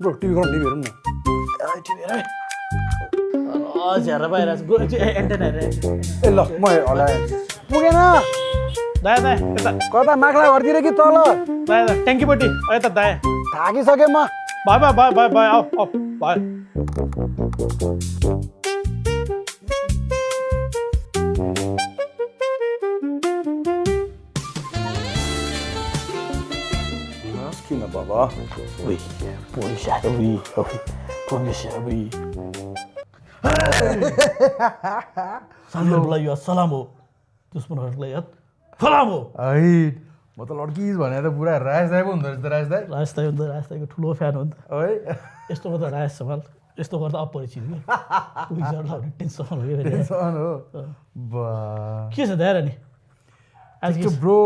Bro TV गरौँ TV हेरौँ न झ्याएर बाहिर एन्टेना ए ल म हल्लाएँ पुगेन दाया दाया यता कता माक्ला घरतिर कि तल दाया दाया ट्याङ्कीपट्टि यता दाया थाकिसकेँ म भयो भयो भयो भयो भयो आऊ आऊ भयो किन बाबा Uy, polisiado, uy. Polisiado, uy. साथीहरूलाई यो सलाम हो दुश्मनहरूलाई याद सलाम हो है म त लड्किज भने त पुरा राज दाइ पो हुँदो रहेछ त राज दाइ राजदाई हो नि त राजदाईको ठुलो फ्यान हो नि त है यस्तो गर्दा राज समाल यस्तो गर्दा अपरिचित कि पुलिसहरूलाई भने टेन्सन हो कि फेरि टेन्सन हो बा के छ दाएर नि आज त्यो ब्रो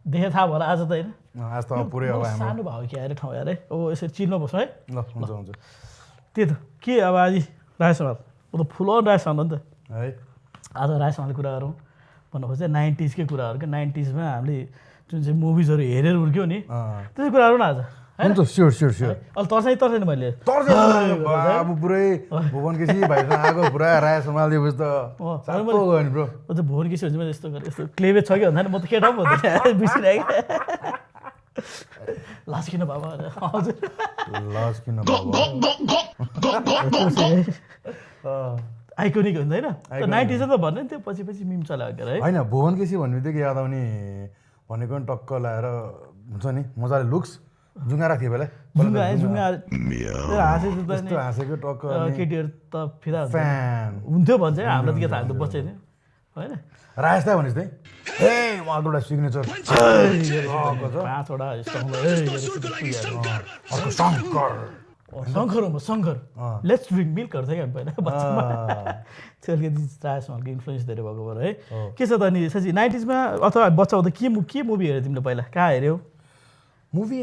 देखे थाहा भयो होला आज त होइन आज त पुरै अब हाम्रो सानो भाउ कि अरे ठाउँ अरे अब यसरी चिनमा बस्नु है ल हुन्छ हुन्छ त्यही त के अब आज राज समाल म त फुल अन राज समाल हो नि त है आज राज समालको कुरा गरौँ भन्नु खोज्छ 90sकै कुराहरू क्या 90sमा हामीले जुन चाहिँ मुभिजहरू हेरेर हुर्क्यौँ नि त्यसै कुरा गरौँ न आज हुन्छ स्योर स्योर स्योर अहिले तर्साइ मैले अब पुरै भुवन केसी भाइसँग आएको पुरा राय सम्हालिदिएपछि त साह्रो गयो नि ब्रो म त भोर किसिम हुन्छ मैले यस्तो गरेँ यस्तो क्लेभेज छ कि भन्दा नि म त केटा पो भन्दै बिर्सिरहेँ लास किन बाबा हजुर लस किन बाबा आइकोनिक हुन्छ होइन 90s त भन्ने नि त्यो पछि पछि मिम चलाएको के है होइन भुवन केसी भन्ने बित्तिकै याद आउने भनेको नि टक्क लाएर हुन्छ नि मजाले लुक्स जुङ्गा राख्थ्यो बेला जुङ्गा है जुङ्गा हाँसेको त यस्तो हाँसेको टक्क केटीहरू त फिदा फ्यान हुन्थ्यो भन्छ हाम्रो त के थाहा त बच्चै नि होइन राज दाइ भनेपछि चाहिँ हे उहाँको एउटा सिग्नेचर पाँचवटा अर्को शङ्कर शङ्कर हो म शङ्कर लेट्स ड्रिङ्क मिल्कहरू थियो क्या पहिला बच्चामा त्यो अलिकति राजमालको इन्फ्लुएन्स धेरै भएको भएर है के छ त अनि साँच्ची 90sमा अथवा बच्चा हुँदा के मुभी हेऱ्यो तिमीले पहिला कहाँ हेऱ्यौ मुभी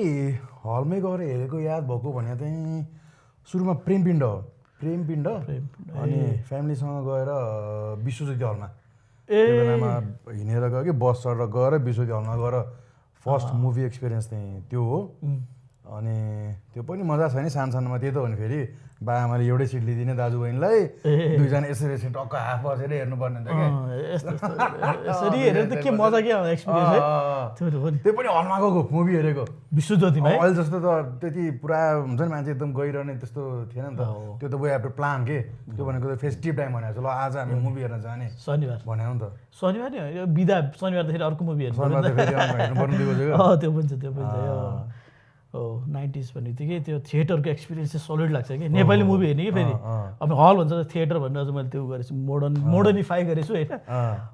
हलमै गएर हेरेको याद भएको भने चाहिँ सुरुमा प्रेमपिण्ड अनि फ्यामिलीसँग गएर विश्वज्योति हलमा त्यो बेलामा हिँडेर गयो कि बस चढेर गएर विश्वज्योति हलमा गएर फर्स्ट मुभी एक्सपिरियन्स चाहिँ त्यो हो अनि त्यो पनि मजा छ नि सानोमा त्यही त हो नि फेरि बाआमाले एउटै सिट लिदिने दाजुबहिनीलाई दुईजना यसरी यसरी टक्क हाफ बसेर हेर्नुपर्ने हुन्छ क्या यसरी हेरेर त के मजा के एक्सपिरियन्स है त्यो पनि हलमा गएको मुभी हेरेको विश्वज्योतिमा है अहिले जस्तो त त्यति पुरा हुन्छ नि मान्छे एकदम गइरहने त्यस्तो थिएन नि त त्यो त वे आफ्टर प्लान के त्यो भनेको त फेस्टिभ टाइम भनेको छ ल आज हामी मुभी हेर्न जाने शनिबार भनेको नि त शनिबार नि होइन बिदा शनिबार त फेरि अर्को मुभी शनिबार त फेरि हेर्नुपर्ने दिएको छ क्या त्यो पनि छ हो 90s भन्ने बित्तिकै त्यो थिएटरको एक्सपिरियन्स चाहिँ सलिड लाग्छ कि नेपाली मुभी हेर्ने कि फेरि अब हल भन्छ थिएटर भनेर चाहिँ मैले त्यो गरेको छु मोडर्निफाई गरेको छु होइन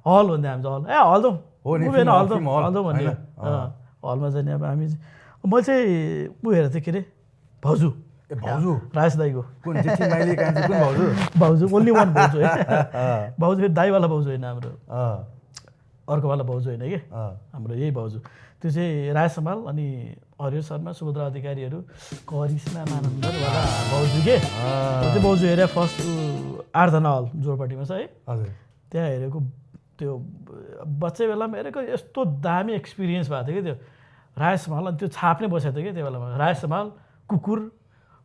हल भन्दा हामी चाहिँ हल हल जाउँ मुभी हेर्न हल जाउँ भन्ने हलमा जाने अब हामी मैले चाहिँ ऊ हेरेको थिएँ के अरे भाउजू भाउजू राज दाईको कुन भाउजू भाउजू ओन्ली वान भाउजू है भाउजू फेरि दाईवाला भाउजू होइन हाम्रो अर्कोवाला भाउजू होइन कि हाम्रो यही भाउजू त्यो चाहिँ राज समाल अनि हरिहर शर्मा सुभद्रा अधिकारीहरू करिश्मा मानन्दरवाला भाउजू के त्यो भाउजू हेरे फर्स्ट 8जना हल जोरपाटीमा छ है हजुर त्यहाँ हेरेको त्यो बच्चा बेलामा हेरेको यस्तो दामी एक्सपिरियन्स भएको थियो कि त्यो राज समाल अनि त्यो छाप नै बसेको थियो कि त्यो बेलामा राज समाल कुकुर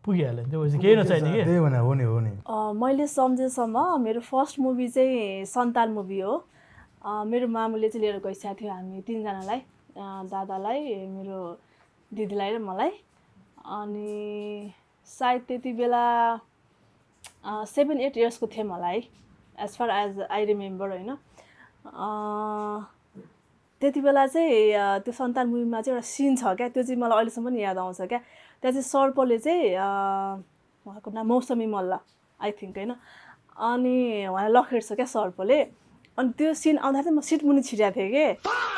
पुगिहाल्यो त्यो पछि केही नचाहिने कि त्यही भने हो नि मैले सम्झेसम्म मेरो फर्स्ट मुभी चाहिँ सन्तान मुभी हो मेरो मामुले चाहिँ लिएर गइसकेको थियो हामी 3जनालाई दादालाई मेरो दिदीलाई र मलाई अनि सायद त्यति बेला 7-8 इयर्सको थिएँ मलाई as far as I remember होइन त्यति बेला चाहिँ त्यो सन्तान मुभीमा चाहिँ एउटा सिन छ क्या त्यो चाहिँ मलाई अहिलेसम्म पनि याद आउँछ क्या त्यहाँ चाहिँ सर्पले चाहिँ उहाँको नाम मौसमी मल्ल आई थिङ्क होइन अनि उहाँलाई लखेट्छ क्या सर्पले अनि त्यो सिन आउँदाखेरि चाहिँ म सिट मुनि छिरेको थिएँ कि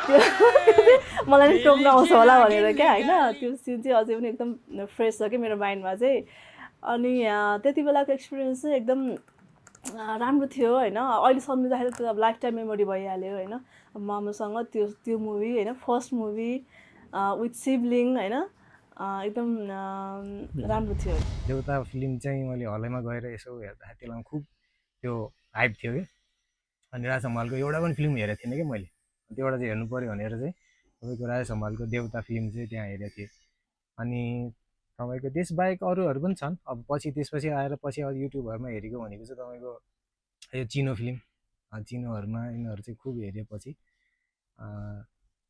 त्यो मलाई नि टोक्न आउँछ होला भनेर क्या होइन त्यो सिन चाहिँ अझै पनि एकदम फ्रेस छ कि मेरो माइन्डमा चाहिँ अनि त्यति बेलाको एक्सपिरियन्स चाहिँ एकदम राम्रो थियो होइन अहिले सम्झिँदाखेरि त अब लाइफ टाइम मेमोरी भइहाल्यो होइन मामुसँग त्यो मुभी होइन फर्स्ट मुभी विथ सिब्लिङ होइन एकदम राम्रो थियो देउता फिल्म चाहिँ मैले हलैमा गएर यसो हेर्दाखेरि त्यसलाई खुब त्यो हाइप थियो कि अनि राज हमालको एउटा पनि फिल्म हेरेको थिइनँ कि मैले त्यो एउटा चाहिँ हेर्नु पऱ्यो भनेर चाहिँ तपाईँको राज हमालको देउता फिल्म चाहिँ त्यहाँ हेरेको थिएँ अनि तपाईँको त्यसबाहेक अरूहरू पनि छन्। अब त्यसपछि आएर पछि अब युट्युबहरूमा हेरेको भनेको चाहिँ तपाईँको यो चिनो फिल्म, चिनोहरूमा यिनीहरू चाहिँ खुब हेरेपछि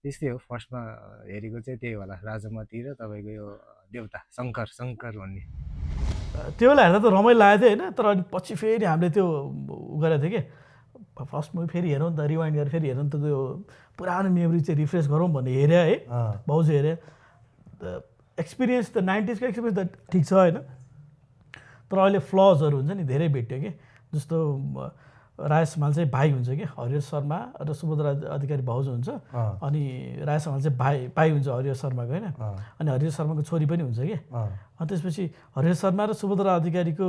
त्यस्तै हो। फर्स्टमा हेरेको चाहिँ त्यही होला, राजमती र तपाईँको यो देउता शङ्कर भन्ने। त्यो बेला हेर्दा त रमाइलो लागेको थियो होइन, तर अनि पछि फेरि हामीले त्यो उ गरेको थियो कि फर्स्ट मुभी फेरि हेरौँ नि त, रिवाइन्ड गरेर फेरि हेरौँ नि त, त्यो पुरानो मेमोरी चाहिँ रिफ्रेस गरौँ भन्ने हेऱ्यो है, भाउजू हेऱ्यो। एक्सपिरियन्स त 90s को एक्सपिरियन्स त ठिक छ होइन, तर अहिले फ्लजहरू हुन्छ नि धेरै भेट्यो कि। जस्तो राजेश हमाल चाहिँ भाइ हुन्छ कि, हरिहर शर्मा र सुभद्रा अधिकारी भाउजू हुन्छ, अनि राजेश हमाल चाहिँ भाइ हुन्छ हरिहर शर्माको होइन, अनि हरिहर शर्माको छोरी पनि हुन्छ कि। अनि त्यसपछि हरिहर शर्मा र सुभद्रा अधिकारीको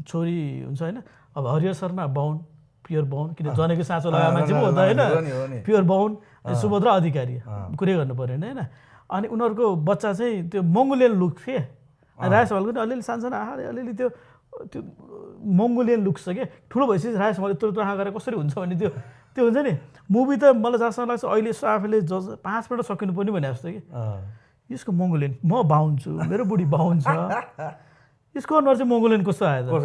छोरी हुन्छ होइन। अब हरिहर शर्मा बाहुन, प्योर बाहुन, किन जनेको साँचो लगाएको मान्छे पो हुँदा होइन, प्योर बाहुन। अनि सुभद्रा अधिकारी कुरै गर्नु पऱ्यो होइन। अनि उनीहरूको बच्चा चाहिँ त्यो मङ्गोलियन लुक थिए, अनि राजेश हमालको पनि अलिअलि सानसानो आँखा, अलिअलि त्यो मङ्गोलियन लुक छ कि। ठुलो भइसकेपछि राजेश हमाल यत्रो आँखा गरेर कसरी हुन्छ भने त्यो हुन्छ नि। मुभी त मलाई जहाँसम्म लाग्छ अहिले यसो आफूले 5 मिनट सकिनु पर्ने भने जस्तो कि यसको मङ्गोलियन, म बाहुन छु, मेरो बुढी बाहुन छ, यसको अनुहार चाहिँ मङ्गोलियन कस्तो आयो त,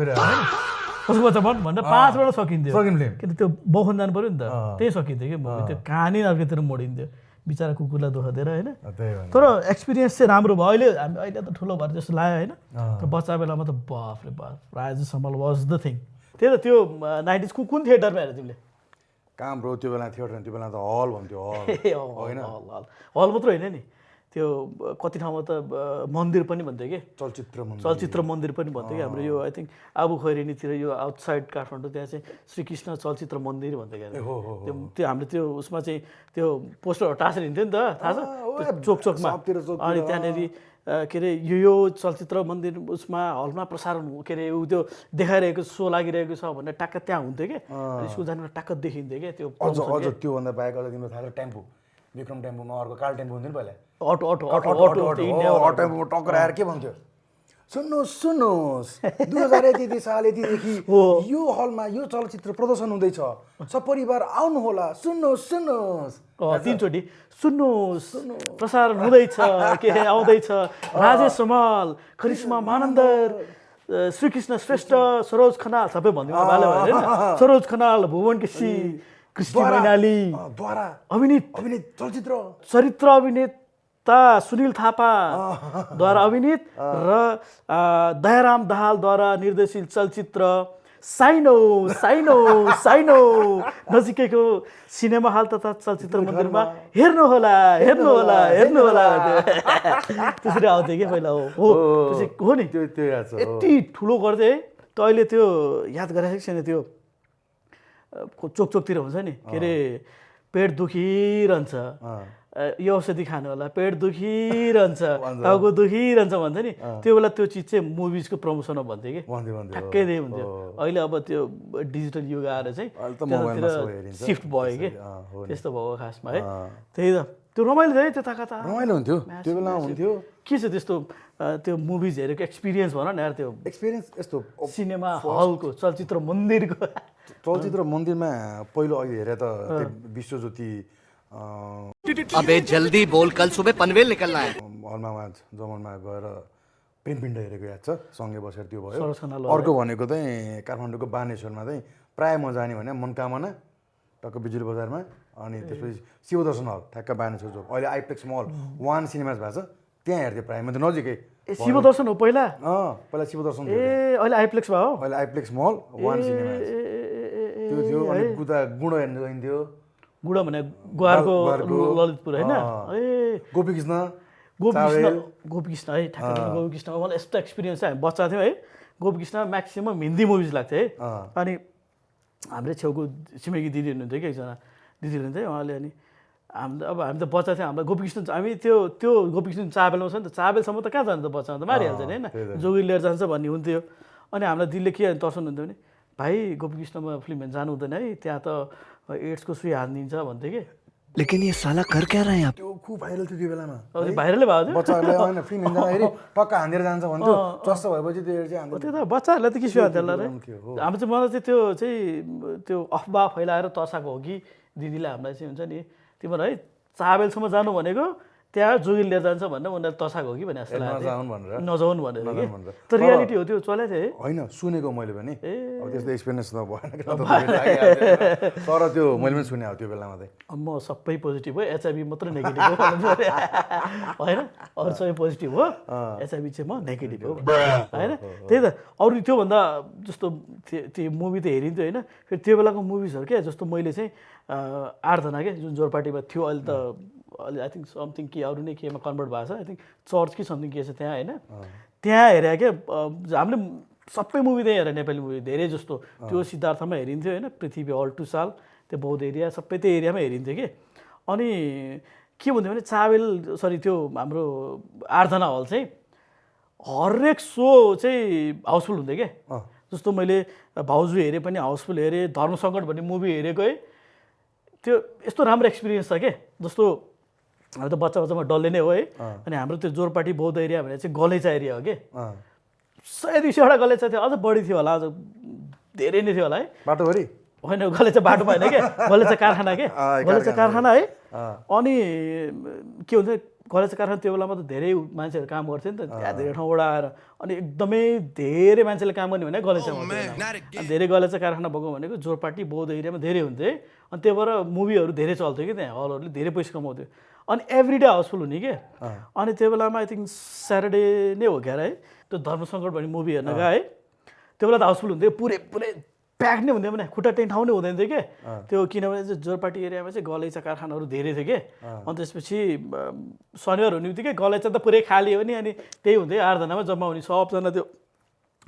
कसको बच्चा भनेर 5 मिनट सकिन्थ्यो। किन त्यो बौखन जानु पऱ्यो नि त, त्यही सकिन्थ्यो कि मुभी। त्यो कहानी अर्कोतिर मोडिन्थ्यो, बिचरा कुकुरलाई दुःख दिएर होइन। तर एक्सपिरियन्स चाहिँ राम्रो भयो। अहिले त ठुलो भएर जस्तो लाग्यो होइन, तर बच्चा बेलामा त बाफ रे बाफ, Rajesh Hamal was the thing. त्यही त त्यो 90s कुन थिएटरमा हेर तिमीले? कहाँ ब्रो, त्यो बेला थिएटर, त्यो बेला त हल भन्थ्यो, हल हल मात्र होइन नि, त्यो कति ठाउँमा त मन्दिर पनि भन्थ्यो कि, चलचित्र मन्दिर पनि भन्थ्यो कि। हाम्रो यो आई थिङ्क आबु खैरेनीतिर यो आउटसाइड काठमाडौँ त्यहाँ चाहिँ श्रीकृष्ण चलचित्र मन्दिर भन्थ्यो क्या। त्यो हामीले त्यो उसमा चाहिँ त्यो पोस्टर टाँसेर हिँड्थ्यो नि त, थाहा छ, चोकमा। अनि त्यहाँनिर के अरे यो चलचित्र मन्दिर उसमा हलमा प्रसारण के अरे त्यो देखाइरहेको सो लागिरहेको छ भनेर ट्याक्क त्यहाँ हुन्थ्यो कि, स्कुल जानु ट्याक्क देखिन्थ्यो क्या। त्यो त्योभन्दा बाहेक अझ तिम्रो थाहा छ टेम्पो, विक्रम टेम्पोमा अर्को काल टेम्पो हुन्थ्यो नि पहिला, टेम्पोमा टक्कर आएर के भन्थ्यो, सुन्नुहोस् 2000 साल यतिदेखि यो हलमा यो चलचित्र प्रदर्शन हुँदैछ, सपरिवार आउनुहोला, सुन्नुहोस् 3 चोटि सुन्नुहोस् प्रसारण हुँदैछ, के आउँदैछ, राजेश हमाल, करिश्मा मानन्दर, श्रीकृष्ण श्रेष्ठ, सरोज खनाल, सबै भनिदिनु बाले भयो होइन, सरोज खनाल, भुवन केसी, कृष्ण मैनाली द्वारा अभिनीत चलचित्र, चरित्र अभिनेता सुनिल थापाद्वारा अभिनीत र दयाराम दाहालद्वारा निर्देशित चलचित्र साइनो नजिकैको सिनेमा हल तथा चलचित्र मन्दिरमा हेर्नुहोला। त्यसरी आउँथ्यो कि पहिला। हो नि, यति ठुलो गर्थ्यो है। त अहिले त्यो याद गराएको छैन, त्यो चोकतिर हुन्छ नि, के अरे पेट दुखिरहन्छ, यो औषधि खानु होला, पेट दुखिरहन्छ, टाउको दुखिरहन्छ भन्छ नि। त्यो बेला त्यो चिज चाहिँ मुभिजको प्रमोसनमा भन्थ्यो कि, ठ्याक्कै त्यही हुन्थ्यो। अहिले अब त्यो डिजिटल युग आएर चाहिँ त्यतातिर सिफ्ट भयो कि, त्यस्तो भयो खासमा है। त्यही त त्यो रमाइलो थियो है, त्यता कता रमाइलो हुन्थ्यो त्यो बेला हुन्थ्यो। के छ त्यस्तो त्यो मुभिज हेरेको एक्सपिरियन्स भन न यार, त्यो एक्सपिरियन्स यस्तो सिनेमा हलको, चलचित्र मन्दिरमा पहिलो अघि हेरे त विश्वज्योति अबे जल्दी बोल, कल सुबह पनवेल निकलना है। हलमा जमनमा गएर प्रेमपिण्ड हेरेको याद छ, सँगै बसेर त्यो भयो। अर्को भनेको चाहिँ काठमाडौँको बानेश्वरमा चाहिँ प्रायः म जाने भने मनकामना टक्क बिजुली बजारमा, अनि त्यसपछि शिवदर्शन हल ठ्याक्क बानेश्वर चोक, अहिले आइप्लेक्स मल 1 सिनेमाज भएको छ, त्यहाँ हेर्थेँ प्रायः। म त नजिकै शिवदर्शन हो पहिला शिवदर्शन, अहिले आइप्लेक्स भयो, अहिले आइप्लेक्स मल 1 सिनेमाज त्यो थियो। अनि गुडो हेर्नु गइन्थ्यो, गुडा भने गुहारको ललितपुर होइन, गोपीकृष्ण है, ठ्याक्कै गोपीकृष्णमा मलाई यस्तो एक्सपिरियन्स छ। हामी बच्चा थियौँ है, गोपीकृष्ण म्याक्सिमम हिन्दी मुभिज लाग्थ्यो है। अनि हाम्रै छेउको छिमेकी दिदी हुनुहुन्थ्यो कि एकजना दिदी हुनुहुन्थ्यो उहाँले, अनि हामी त बच्चा थियौँ, हामीलाई गोपीकृष्ण, हामी त्यो गोपीकृष्ण चाबेलमा छ नि त, चाबेलसम्म त कहाँ जान्छ त बच्चामा त मारिहाल्छ नि होइन, जोगी लिएर जान्छ भन्ने हुन्थ्यो। अनि हामीलाई दिदीले के तर्साउनुहुन्थ्यो भने, भाइ गोपीकृष्णमा फिल्म हेर्नु जानु हुँदैन है, त्यहाँ त एड्सको सुई हानिदिन्छ भन्थ्यो कि। लेकिन ये साला कर क्या रहा है यहाँ? त्यो खुब भाइरल थियो त्यो बेलामा, भाइरलै भएको थियो बच्चाहरूलाई होइन, फिल्म हेर्दाखेरि टक्क हानेर जान्छ भन्थ्यो, चस्स भएपछि त्यो चाहिँ त्यो त बच्चाहरूलाई त के सुहाउँथ्यो होला रे। हाम्रो चाहिँ मलाई चाहिँ त्यो अफवाह फैलाएर तर्साएको हो कि दिदीले हामीलाई चाहिँ हुन्छ नि, तिम्रो है चाबेलसम्म जानु भनेको त्यहाँ जोगिल लिएर जान्छ भनेर उनीहरूले तसाएको हो कि भने जस्तो लाग्यो नजाउन् भनेर नजाउनु भनेर नजाउँ कि भनेर। त रियालिटी हो त्यो चलेको थियो है होइन सुनेको मैले पनि अब त्यस्तो एक्सपिरियन्स त भएन कि त लागिहाल्यो। तर त्यो मैले पनि सुने त्यो बेलामा चाहिँ म सबै पोजिटिभ हो एचआइभी मात्रै नेगेटिभ हो होइन अरू सबै पोजिटिभ हो एचआइभी चाहिँ म नेगेटिभ हो होइन त्यही त अरू त्योभन्दा जस्तो त्यो मुभी त हेरिन्थ्यो होइन फेरि त्यो बेलाको मुभिजहरू क्या जस्तो मैले चाहिँ 8जना क्या जुन जोरपाटीमा थियो अहिले त अहिले आई थिङ्क समथिङ के अरू नै केमा कन्भर्ट भएको छ आई थिङ्क चर्च कि समथिङ के छ त्यहाँ होइन त्यहाँ हेरे क्या हामीले सबै मुभी त्यहीँ हेरेँ नेपाली मुभी धेरै जस्तो त्यो सिद्धार्थमा हेरिन्थ्यो होइन पृथ्वी हल 2 साल त्यो बौद्ध एरिया सबै त्यो एरियामा हेरिन्थ्यो कि अनि के भन्थ्यो भने चावेल सरी त्यो हाम्रो 8जना हल चाहिँ हरेक सो चाहिँ हाउसफुल हुन्थ्यो क्या जस्तो मैले भाउजू हेरेँ पनि हाउसफुल हेरेँ धर्मसङ्कट भन्ने मुभी हेरेको है त्यो यस्तो राम्रो एक्सपिरियन्स छ के जस्तो हामी त बच्चामा डल्ले नै हो है अनि हाम्रो त्यो जोरपाटी बौद्ध एरिया भनेर चाहिँ गलैचा एरिया हो कि 100-200वटा गलैचा थियो अझ बढी थियो होला अझ धेरै नै थियो होला है बाटोभरि होइन गलैचा बाटो भएन क्या गलैचा कारखाना के गलैचा कारखाना है अनि के हुन्छ गलैचा कारखाना त्यो बेलामा त धेरै मान्छेहरू काम गर्थ्यो नि त त्यहाँ धेरै ठाउँबाट आएर अनि एकदमै धेरै मान्छेले काम गर्ने भने गलैचामा अनि धेरै गलैचा कारखाना भएको भनेको जोरपाटी बौद्ध एरियामा धेरै हुन्थ्यो है अनि त्यही भएर मुभीहरू धेरै चल्थ्यो कि त्यहाँ हलहरूले धेरै पैसा कमाउँथ्यो अनि एभ्रिडे हाउसफुल हुने के अनि त्यो बेलामा आई थिङ्क स्याटरडे नै हो क्या है त्यो धर्मसङ्कट भन्ने मुभी हेर्न गयो है त्यो बेला त हाउसफुल हुन्थ्यो पुरै प्याक नै हुन्थ्यो भने खुट्टा टेन्ट ठाउँ नै हुँदैन थियो कि त्यो किनभने चाहिँ जोरपाटी एरियामा चाहिँ गलैचा कारखानाहरू धेरै थियो कि अनि त्यसपछि शनिबार हुने बित्तिकै गलैचा त पुरै खाली हो नि अनि त्यही हुन्थ्यो 8जनामा जम्मा हुने सबजना त्यो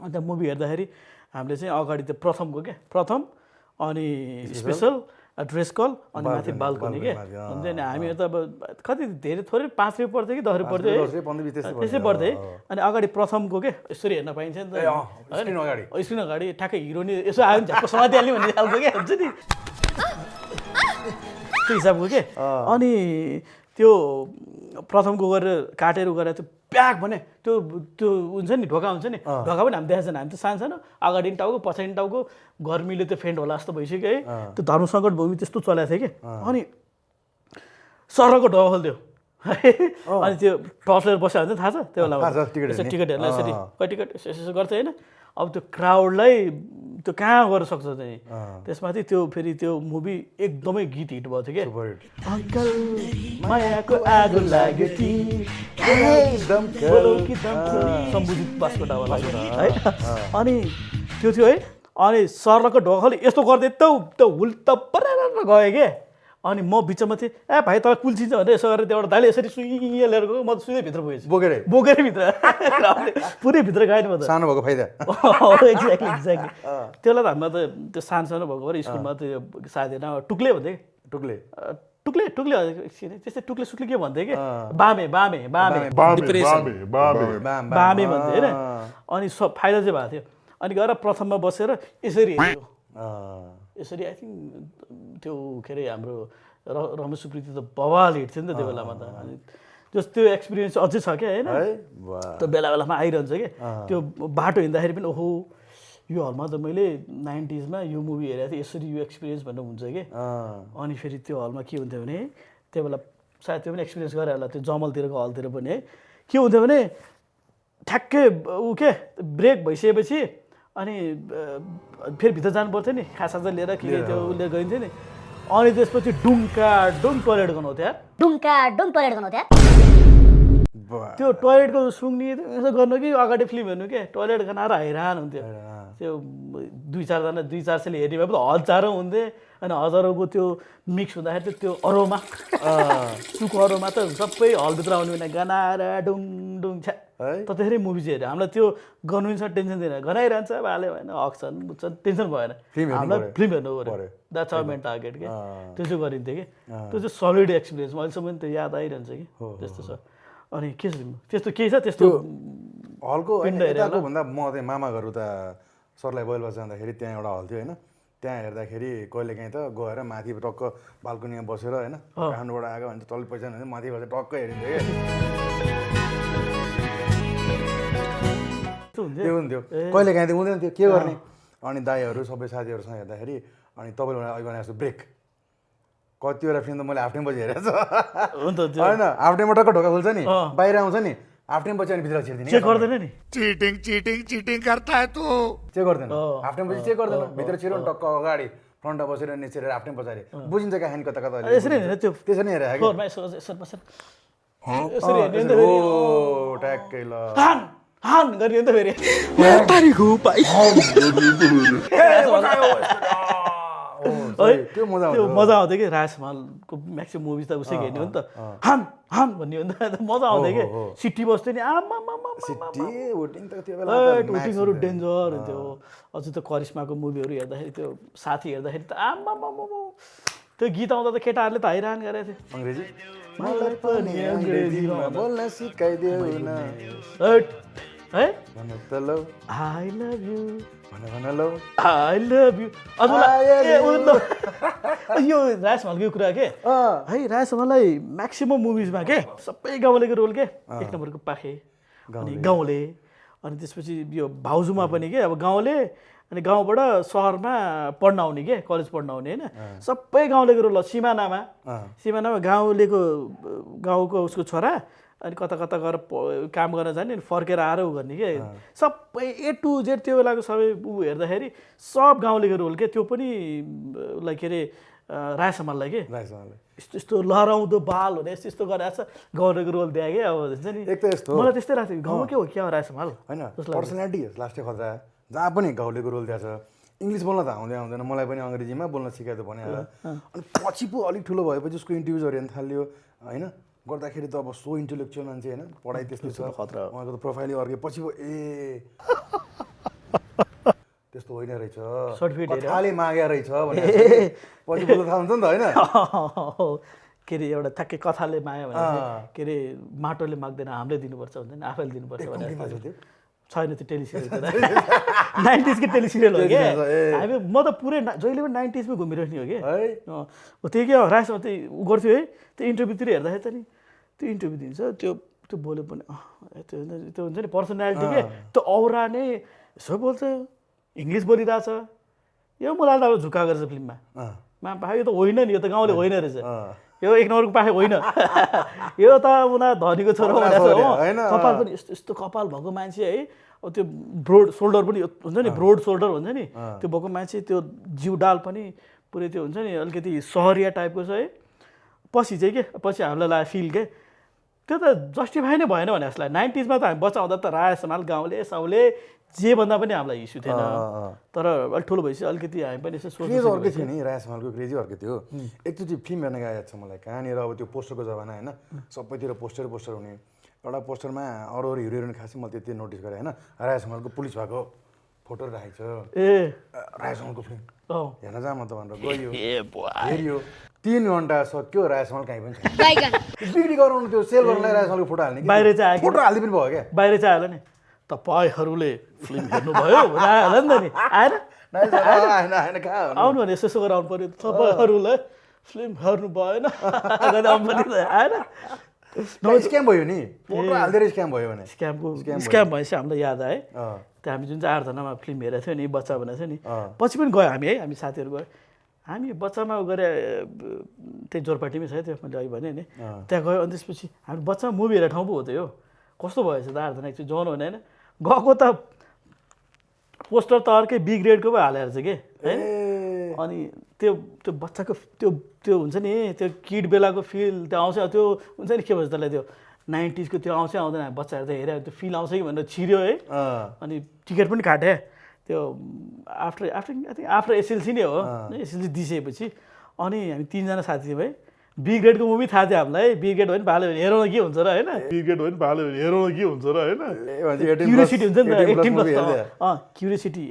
अन्त मुभी हेर्दाखेरि हामीले चाहिँ अगाडि त्यो प्रथमको क्या प्रथम अनि स्पेसल ड्रेस कल अनि माथि बाल्कनी के हुन्छ नि हामीहरू त अब कति धेरै थोरै 5 रुपियाँ पर्थ्यो कि 10 रुपियाँ पर्थ्यो है त्यसै पर्थ्यो है अनि अगाडि प्रथमको के यसरी हेर्न पाइन्छ नि त स्क्रिन अगाडि ठ्याक्कै हिरो नि यसो आयो भने झ्याप्प समातिहाल्ने भन्ने खालको के हुन्छ नि त्यो हिसाबको के अनि त्यो प्रथमको गरेर काटेर गरेर त्यो प्याक भने त्यो त्यो हुन्छ नि ढोका हुन्छ नि ढोका पनि हामी देखाएको छैन हामी त सानो सानो अगाडि टाउको पछाडि टाउको गर्मीले त्यो फेन्ट होला जस्तो भइसक्यो है त्यो धर्मसङ्कट भूमि त्यस्तो चलाएको थियो कि अनि सरको ढोका खोल्थ्यो अनि त्यो टर्च लिएर बस्यो भने थाहा छ त्यो बेलामा टिकट हेर्न यसरी टिकट यसो गर्थ्यो होइन अब त्यो क्राउडलाई त्यो कहाँ गर्न सक्छ चाहिँ त्यसमाथि त्यो फेरि त्यो मुभी एकदमै गीत हिट भएको थियो कि अङ्कल मायाको आगो लाग्यो कि सम्बुजित बास्कोटावाला है अनि त्यो थियो है अनि सरको ढोकाले यस्तो गर्दै त हुल त परेर गयो के अनि म बिचमा थिएँ ए भाइ तपाईँ कुल्चिन्छ भनेर यसो गरेर त्यहाँबाट दाइले यसरी सुइँ लिएर गयो म त सुइँ भित्र पुगेछु बोकेरै भित्र पुरै भित्र गएन म त सानो भएको फाइदा एक्ज्याक्टली त्यसलाई त हामीमा त त्यो सानो भएको भएर स्कुलमा त्यो साथी टुक्ले भन्थ्यो कि टुक्ले त्यस्तै टुक्ले सुक्ले के भन्थ्यो कि बामे भन्थ्यो होइन अनि सब फाइदा चाहिँ भएको थियो अनि गएर प्रथममा बसेर यसरी हेऱ्यो यसरी आई थिङ्क त्यो के अरे हाम्रो रमेश सुप्रिती त बवाल हिट थियो नि त त्यो बेलामा त अनि जस्तो त्यो एक्सपिरियन्स अझै छ क्या होइन त्यो बेलामा आइरहन्छ कि त्यो बाटो हिँड्दाखेरि पनि ओहो यो हलमा त मैले 90sमा यो मुभी हेरेको थिएँ यसरी यो एक्सपिरियन्स भन्ने हुन्छ कि अनि फेरि त्यो हलमा के हुन्थ्यो भने त्यो बेला सायद त्यो पनि एक्सपिरियन्स गरेर होला त्यो जमलतिरको हलतिर पनि है के हुन्थ्यो भने ठ्याक्कै ऊ के ब्रेक भइसकेपछि अनि फेरि भित्र जानु पर्थ्यो नि खासा लिएर के त्यो उसले गरिन्थ्यो नि अनि त्यसपछि डुङ टोइलेट गर्नु त्यो टोइलेटको सुँग्ने यसो गर्नु कि अगाडि फिल्म हेर्नु के टोइलेट गनाएर हैरान हुन्थ्यो त्यो 2-4 हेर्ने भए पनि हजारौँ हुन्थे अनि हजारौँको त्यो मिक्स हुँदाखेरि त्यो अरोमा सुको अरोमा त सबै हलभित्र आउने भने गनाएर डुङ छ्या त त्यसरी मुभी चाहिँ हेऱ्यो हामीलाई त्यो गर्नु पनि टेन्सन दिएन गनाइरहन्छ भाले भएन हक्छन् बुझ्छन् टेन्सन भएन हामीलाई फिल्म हेर्नु पऱ्यो द्याट्स आवर मेन टार्गेट के त्यो चाहिँ गरिन्थ्यो कि त्यो चाहिँ सलिड एक्सपिरियन्स अहिलेसम्म त्यो याद आइरहन्छ कि त्यस्तो छ अनि के छ त्यस्तो केही छ त्यस्तो हलको यताको भन्दा म चाहिँ मामा घर उता सरलाई बोइलमा जाँदाखेरि त्यहाँ एउटा हल थियो होइन त्यहाँ हेर्दाखेरि कहिलेकाहीँ त गएर माथि टक्क बाल्कनीमा बसेर होइन काठमाडौँबाट आएको भने तल पैसा भने माथि बसेर टक्क हेरिन्थ्यो क्या त्यो हुन्थ्यो कहिलेकाहीँ त हुँदैन थियो के गर्ने अनि दाईहरू सबै साथीहरूसँग हेर्दाखेरि अनि तपाईँले भने जस्तो ब्रेक कतिवटा फिल्म त मैले हाफ टाइम पछि हेरेको छु हो नि त त्यो होइन हाफ टाइममा टक्क ढोका खुल्छ नि बाहिर आउँछ नि हाफ टाइम पछि अनि भित्र छिर्दिने चेक गर्दैन नि चीटिंग करता है तू चेक गर्दैन हाफ टाइम पछि चेक गर्दैन भित्र छिर्यो नि टक्क अगाडि फ्रन्टमा बसेर निचेर हाफ टाइम पछाडि बुझिन्छ कहानी कता कता यसरी हेरेर त्यो त्यसरी नै हेरेको फ्लोरमा यसो बसेर यसरी हेर्ने नि त फेरि ओ ट्याक्कै ल हान गर्ने नि त फेरि त्यो मजा त्यो मजा आउँथ्यो कि राजमालको म्याक्सिमम मुभिज त उसै हेर्ने हो नि त हान हान भन्ने हो नि त मजा आउँथ्यो कि सिटी बस्थ्यो नि सिटी वोटिङ त त्यो बेला वोटिङहरू डेन्जर हुन्थ्यो अझ त्यो करिश्माको मुभीहरू हेर्दाखेरि त्यो साथी हेर्दाखेरि त त्यो गीत आउँदा त केटाहरूले त हैरान गरेको थियो अङ्ग्रेजी मलाई पनि अङ्ग्रेजीमा बोल्न सिकाइदेऊ न है भन त लौ आई लभ यु भन लौ आई लभ यु यो राजमहलको कुरा के है राजमहललाई म्याक्सिमम मुभिजमा के सबै गाउँलेको रोल के एक नम्बरको पाखे अनि गाउँले अनि त्यसपछि यो भाउजूमा पनि के अब गाउँले अनि गाउँबाट सहरमा पढ्न आउने के कलेज पढ्न आउने होइन सबै गाउँलेको रोल सिमानामा गाउँको उसको छोरा अनि कता कता गएर काम गर्न जाने अनि फर्केर आएर उ गर्ने के सबै A to Z त्यो बेलाको सबै ऊ हेर्दाखेरि सब गाउँलेको रोल के त्यो पनि उसलाई के अरे रायसम्मलाई के यस्तो यस्तो लहराउँदो बाल हुने यस्तो यस्तो गरेर गाउँलेको रोल दिए कि अब हुन्छ नि एक त यस्तो मलाई त्यस्तै लाग्थ्यो गाउँमा के हो क्या हो रायसम्मल होइन पर्सनालिटी लास्टै खतरा जहाँ पनि गाउँलेको रोल दिएको छ इङ्ग्लिस बोल्न त आउँदैन मलाई पनि अङ्ग्रेजीमा बोल्न सिकाइदियो भने अनि पछि पो अलिक ठुलो भएपछि उसको इन्टरभ्युजहरू हेर्न थाल्यो होइन गर्दाखेरि त अब सो इन्टेलेक्चुअल मान्छे होइन पढाइ त्यस्तो छ खतरा उहाँको त प्रोफाइलै अर्कै पछि पो त्यस्तो होइन रहेछ कथाले मागे रहेछ भने पछि बोल्न थाहा हुन्छ नि त होइन के अरे एउटा ठ्याक्कै कथाले माया भने के अरे माटोले माग्दैन हामीले दिनुपर्छ हुन्छ नि आफैले दिनुपर्छ भने छैन त्यो टेलिसिरियल 90s को टेलिसिरियल हो कि हामी म त पुरै जहिले पनि 90s मै घुमिरहेको नि हो कि त्यही के हो रासमा त्यही उ गर्थ्यो है त्यो इन्टरभ्यूतिर हेर्दाखेरि त नि त्यो इन्टरभ्यू दिन्छ त्यो बोले पनि त्यो हुन्छ नि पर्सनालिटी के त्यो औरा नै यसो बोल्छ इङ्ग्लिस बोलिरहेछ यो मलाई त झुक्का गरेछ फिल्ममा पाखे यो त होइन नि यो त गाउँले होइन रहेछ यो एक नम्बरको पाखे होइन यो त उना धनीको छोरो कपाल पनि यस्तो यस्तो कपाल भएको मान्छे है अब त्यो ब्रोड सोल्डर पनि हुन्छ नि ब्रोड सोल्डर हुन्छ नि त्यो भएको मान्छे त्यो जिउ डाल पनि पुरै त्यो हुन्छ नि अलिकति सहरिया टाइपको छ है पछि चाहिँ के पछि हामीलाई लाग्यो फिल के त्यो त जस्टिफाई नै भएन भने जसलाई 90s मा त हामी बच्चा हुँदा त राय समाल गाउँले साउले जे भन्दा पनि हामीलाई इस्यु थिएन तर अलिक ठुलो भएपछि अलिकति हामी पनि यसो क्रेज अर्कै थियो नि राय समालको क्रेजै अर्कै थियो एकचोटि फिल्म हेर्न गएको छ मलाई कहाँनिर अब त्यो पोस्टरको जमाना होइन सबैतिर पोस्टर हुने एउटा पोस्टरमा अरू हिरो हिरोइन खासै मैले त्यति नोटिस गरेँ होइन राय समालको पुलिस भएको फोटो राखेको छ राय समालको फिल्म हेर्न जाँ म त भनेर गयो हेऱ्यो 3 घन्टा सक्यो राय समाल कहीँ पनि छैन बिक्री गराउनु त्यो सेल गर्नलाई राय समालको फोटो हाल्ने बाहिर चाहिँ फोटो हाल्दै पनि भयो क्या बाहिर चाहिँ आयो नि तपाईहरूले फिल्म हेर्नुभयो होला नि त नि आएन आउनु भने यसो गरेर आउनु पर्यो तपाईँहरूले फिल्म हेर्नु भएन आएन स्क्याम भयो नि फोटो हाल्दै स्क्याम भयो भने स्क्याम भएपछि हामीलाई याद आयो त्यो हामी जुन चाहिँ 8जनामा फिल्म हेरेको थियो नि बच्चा भनेको थियो नि पछि पनि गयो हामी है हामी साथीहरू गयो हामी बच्चामा गरे त्यही जोरपाटीमै छ त्यो मैले अघि भने नि त्यहाँ गयो अनि त्यसपछि हामी बच्चामा मुभी हेरेर ठाउँ पो हो त यो कस्तो भएछ त 8जना एकचोटि जवान हुने होइन गएको त पोस्टर त अर्कै बी ग्रेडको पो हालेर चाहिँ के होइन अनि त्यो बच्चाको त्यो हुन्छ नि त्यो किड बेलाको फिल त्यो आउँछ त्यो हुन्छ नि के भन्छ त्यसलाई त्यो 90s को त्यो आउँछ आउँदैन बच्चाहरू त हेऱ्यो त्यो फिल आउँछ कि भनेर छिर्यो है अनि टिकट पनि काटेँ त्यो आफ्टर एसएलसी नै हो एसएलसी दिइसकेपछि अनि हामी 3जना साथी थियौँ है बी ग्रेडको मुभी थाहा थियो हामीलाई बी ग्रेड भयो नि भाल्यो भने हेरौँ के हुन्छ र होइन बी ग्रेड भयो नि भाल्यो भने हेरौँ के हुन्छ र होइन क्युरियोसिटी हुन्छ नि त 18+ क्युरियोसिटी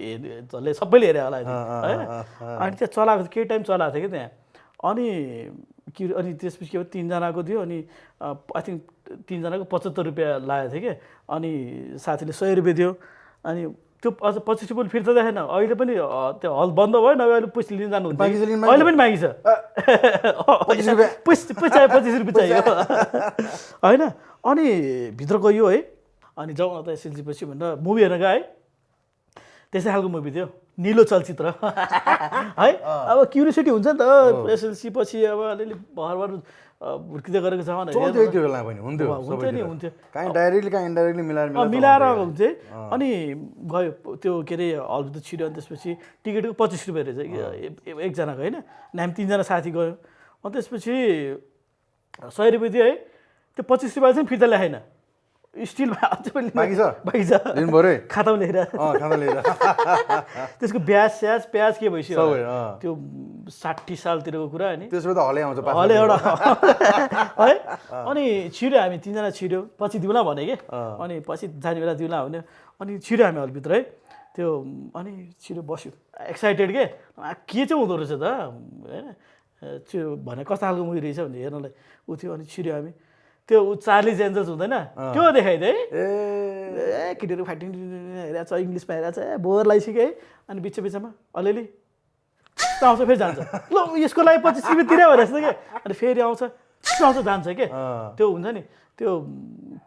जसले सबैले हेऱ्यो होला होइन अनि त्यहाँ चलाएको केही टाइम चलाएको थियो कि त्यहाँ अनि त्यसपछि के भयो 3जनाको थियो अनि आई थिङ्क 3जनाको 75 रुपियाँ लागेको थियो कि अनि साथीले 100 रुपियाँ दियो अनि त्यो अझ 25 रुपियाँ फिर्ता देखेन अहिले पनि त्यो हल बन्द भयो नभए अहिले पुस लिन जानुहुन्छ अहिले पनि मागिन्छ 25 रुपियाँ चाहियो होइन अनि भित्र गयो है अनि जाउँ न त एसएलसी पछि भनेर मुभी हेर्न गयो है त्यस्तै खालको मुभी थियो निलो चलचित्र है अब क्युरियोसिटी हुन्छ नि त एसएलसी पछि अब अलिअलि भरभर हुर्किँदै गरेको छ भनेर चल्थ्यो त्यो बेला पनि हुन्थ्यो हुन्थ्यो नि हुन्थ्यो काहीँ डाइरेक्टली काहीँ इन्डाइरेक्टली मिलाएर हुन्थ्यो अनि गयो त्यो के अरे हलभित्र छिर्यो अनि त्यसपछि टिकटको 25 रुपियाँ रहेछ एकजनाको होइन हामी 3जना साथी गयो अनि त्यसपछि 100 रुपियाँ थियो है त्यो 25 रुपियाँ चाहिँ फिर्ता ल्याएन स्टिलमा अझै पनि बाँकी छ दिनु पऱ्यो खातामा लेखेर त्यसको ब्याज प्याज के भइसक्यो त्यो 60 सालतिरको कुरा होइन त्यसो त हलै आउँछ हले एउटा है अनि छिर्यो हामी 3जना छिर्यो पछि दिउँला भने के अनि पछि जाने बेला दिउँला भन्यो अनि छिर्यो हामी हलभित्र है त्यो अनि छिर्यो बस्यो एक्साइटेड के चाहिँ हुँदो रहेछ त होइन त्यो भने कस्तो खालको मुभी रहेछ भने हेर्नलाई उ थियो अनि छिर्यो हामी त्यो चार्लिज एन्जल्स हुँदैन त्यो देखाइदियो है केटीहरू फाइटिङ हेरेको छ इङ्ग्लिसमा हेरेको छ बोर लागिसक्यो है अनि बिचमा अलिअलि आउँछ फेरि जान्छ ल यसको लागि 25 रुपियाँ तिर्यो भनेर जस्तो क्या अनि फेरि आउँछ आउँछ जान्छ के त्यो हुन्छ नि त्यो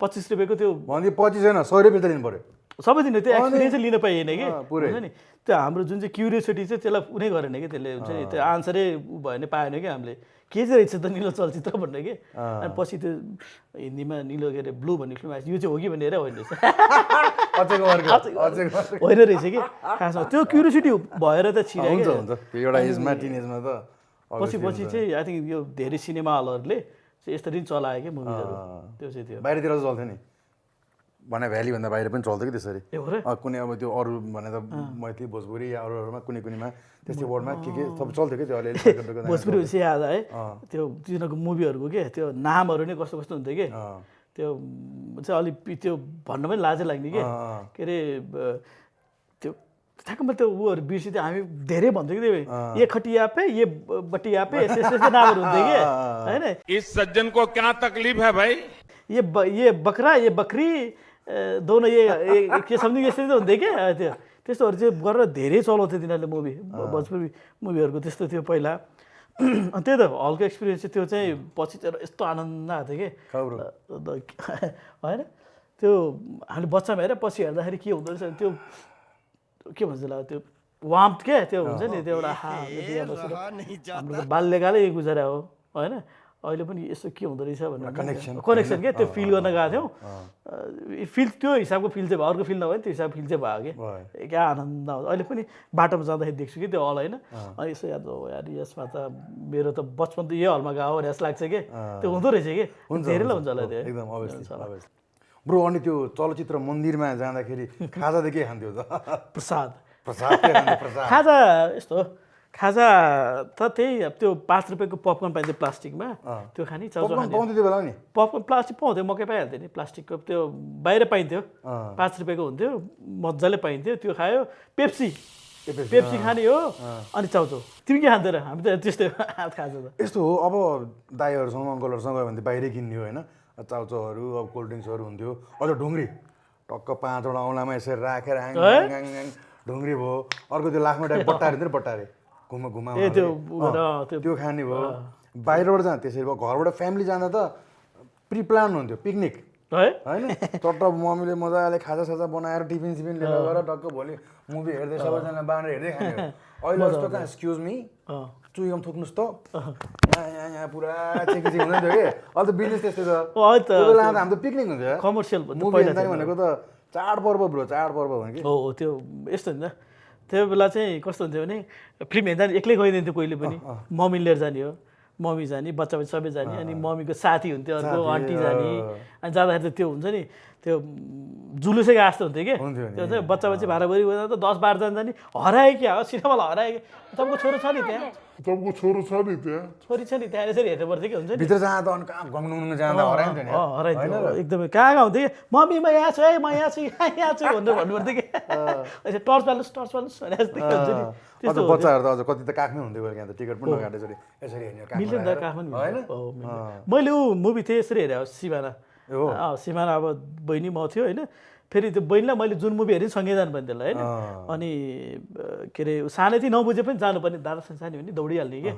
25 रुपियाँको त्यो भन्दै 25 होइन 100 रुपियाँ त लिनु पऱ्यो सबै दिन त्यो एक्सपिरियन्स लिन पाइएन कि हुन्छ नि त्यो हाम्रो जुन चाहिँ क्युरियोसिटी चाहिँ त्यसलाई कुनै गरेन कि त्यसले हुन्छ नि त्यो आन्सरै भयो भने पाएन कि हामीले के चाहिँ रहेछ त निलो चलचित्र भन्ने कि अनि पछि त्यो हिन्दीमा निलो के अरे ब्लू भन्ने फिल्म आएछ यो चाहिँ हो कि भनेर होइन रहेछ होइन रहेछ कि खासमा त्यो क्युरियोसिटी भएर त छिर्यो हुन्छ एउटा एजमा टिनेजमा त पछि चाहिँ आई थिङ्क यो धेरै सिनेमा हलहरूले चाहिँ यसरी चलायो कि मुभीहरू त्यो चाहिँ थियो बाहिरतिर त चल्थ्यो नि भने भ्यालीभन्दा बाहिर पनि चल्थ्यो कि त्यसरी कुनै अब त्यो अरू भने त मैथिली भोजपुरी या अरूहरूमा कुनै त्यस्तै वर्डमा के सब चल्थ्यो कि त्यो अलिअलि भोजपुरी हुन्छ याद है त्यो तिनीहरूको मुभीहरूको के त्यो नामहरू नै कस्तो कस्तो हुन्थ्यो कि त्यो चाहिँ अलिक त्यो भन्न पनि लाजै लाग्ने के अरे त्यो ठ्याक्क त्यो उहरू बिर्सिन्थ्यो हामी धेरै भन्थ्यो कि त्यो ये खटिया पे ये बटिया पे यस्तै नामहरू हुन्थ्यो कि होइन इस सज्जन को क्या तकलीफ है भाई ये बकरा ये बकरी दोनों ये के समथिङ यस्तै हुन्थ्यो क्या त्यो त्यस्तोहरू चाहिँ गरेर धेरै चलाउँथ्यो तिनीहरूले मुभी भोजपुरी मुभीहरूको त्यस्तो थियो पहिला अनि त्यही त हलको एक्सपिरियन्स चाहिँ त्यो चाहिँ पछि चाहिँ यस्तो आनन्द आएको थियो कि होइन त्यो हामीले बच्चामा हेरेर पछि हेर्दाखेरि के हुँदो रहेछ त्यो के भन्छ होला त्यो वाम्प क्या त्यो हुन्छ नि त्यो एउटा हाम्रो बाल्यकालै गुजारा हो होइन अहिले पनि यसो के हुँदो रहेछ भनेर कनेक्सन क्या त्यो फिल गर्न गएको थियौँ फिल त्यो हिसाबको फिल चाहिँ भयो अर्को फिल नभयो त्यो हिसाबको फिल चाहिँ भयो कि क्या आनन्द आउँछ अहिले पनि बाटोमा जाँदाखेरि देख्छु कि त्यो हल होइन अनि यसो याद हो यार यसमा त मेरो त बचपन त यो हलमा गएको भनेर जस्तो लाग्छ कि त्यो हुँदो रहेछ कि धेरैलाई हुन्छ होला त्यो एकदम अभियसली ब्रो अनि त्यो चलचित्र मन्दिरमा जाँदाखेरि खाजा त के खान्थ्यो त प्रसाद खाजा यस्तो खाजा त त्यही त्यो 5 रुपियाँको पपकर्न पाइन्थ्यो प्लास्टिकमा त्यो खाने पाउँथ्यो त्यो बेला नि पपकर्न प्लास्टिक पाउँथ्यो मकै पाइहाल्थ्यो नि प्लास्टिकको त्यो बाहिर पाइन्थ्यो 5 रुपियाँको हुन्थ्यो मजाले पाइन्थ्यो त्यो खायो पेप्सी खाने हो अनि चाउचाउ तिमी के खान्थ्यौ र हामी त त्यस्तै खाजा त यस्तो हो अब दाईहरूसँग अङ्कलहरूसँग गयो भने त बाहिरै किन्ने हो होइन चाउचाउहरू अब कोल्ड ड्रिङ्क्सहरू हुन्थ्यो अझ ढुङ्ग्री टक्क 5वटा औँलामा यसरी राखेर ढुङ्ग्री भयो अर्को त्यो लाखमा टाइप बट्टारे थियो नि बट्टारे घुमा त्यो खाने भयो बाहिरबाट जाँदा त्यसरी भयो घरबाट फ्यामिली जाँदा त प्रिप्लान हुन्थ्यो पिकनिक होइन चट्ट मम्मीले मजाले खाजासाजा बनाएर टिफिन लिएर गएर टक्क भोलि मुभी हेर्दै सबैजना बाँडेर हेर्दै खाने अहिले जस्तो कहाँ एक्सक्युज मी चुइगम थुक्नुहोस् त यहाँ पुरा चेकी हुँदैन थियो कि अहिले त बिजनेस त्यस्तै छ त्यो बेला हाम्रो पिकनिक हुन्थ्यो कमर्सियल मुभी हेर्दा भनेको त चाडपर्व ब्रो चाडपर्व भने कि हो त्यो यस्तो हुन्छ त्यो बेला चाहिँ कस्तो हुन्थ्यो भने फिल्म हेर्दा एक्लै गइदिन्थ्यो कोहीले पनि मम्मी लिएर जाने हो मम्मी जाने बच्चा सबै जाने अनि मम्मीको साथी हुन्थ्यो अर्को आन्टी जाने अनि जाँदाखेरि त त्यो हुन्छ नि त्यो जुलुसै गएको जस्तो हुन्थ्यो कि त्यो चाहिँ बच्चा भाडाभुडी गएर त 10-12 जना जाने हरायो कि सिनेमालाई हरायो कि तपाईँको छोरो छ नि त्यहाँ छोरी छ नि त्यहाँ यसरी हेर्नु पर्थ्यो कि हुन्छ नि भित्र जाँदा त अनि कहाँ घुम्नु जाँदा हराइन्थ्यो नि हराइन्थ्यो एकदमै कहाँ हुन्थ्यो कि मम्मी म यहाँ छु है म यहाँ छु भनेर भन्नुपर्थ्यो कि टर्च बाल्नुहोस् भने जस्तो हुन्छ नि त्यस्तो बच्चाहरू त अझ कति त काखमै हुन्थ्यो यहाँ त टिकट पनि नकाटे यसरी हेर्ने मिल्दैन त काखमा मैले ऊ मुभी थिएँ यसरी हेरेँ सिमाना सिमाना अब बहिनी म थियो होइन फेरि त्यो बहिनीलाई मैले जुन मुभी हेरेँ सँगै जानुपर्ने त्यसलाई होइन अनि के अरे सानै थिएँ नबुझे पनि जानुपर्ने दादा सानो हो नि दौडिहाल्ने कि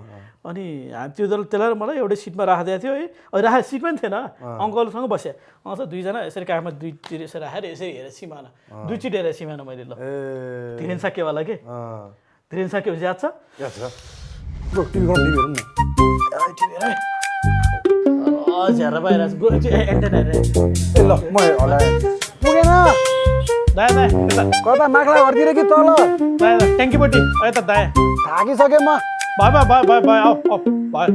अनि त्यो त्यसलाई मलाई एउटै सिटमा राखिदिएको थियो है राखेको सिट पनि थिएन अङ्कलसँग बस्यो अन्त दुईजना यसरी काखमा दुईतिर यसरी राखेर यसरी हेरेँ सिमाना दुईचोटि हेरेँ सिमाना मैले ल धीरेन साकेवाला के धीरेन साके याद छ टिभी हेरौँ न झेर बाहिर एन्टेना हेरेँ ए ल म हलाएँ पुगेन दाया दाया यता कता माक्ला घरतिर कि तल दाया ट्याङ्कीपट्टि यता दाया थाकिसकेँ म भयो भयो भयो भयो भयो आऊ भयो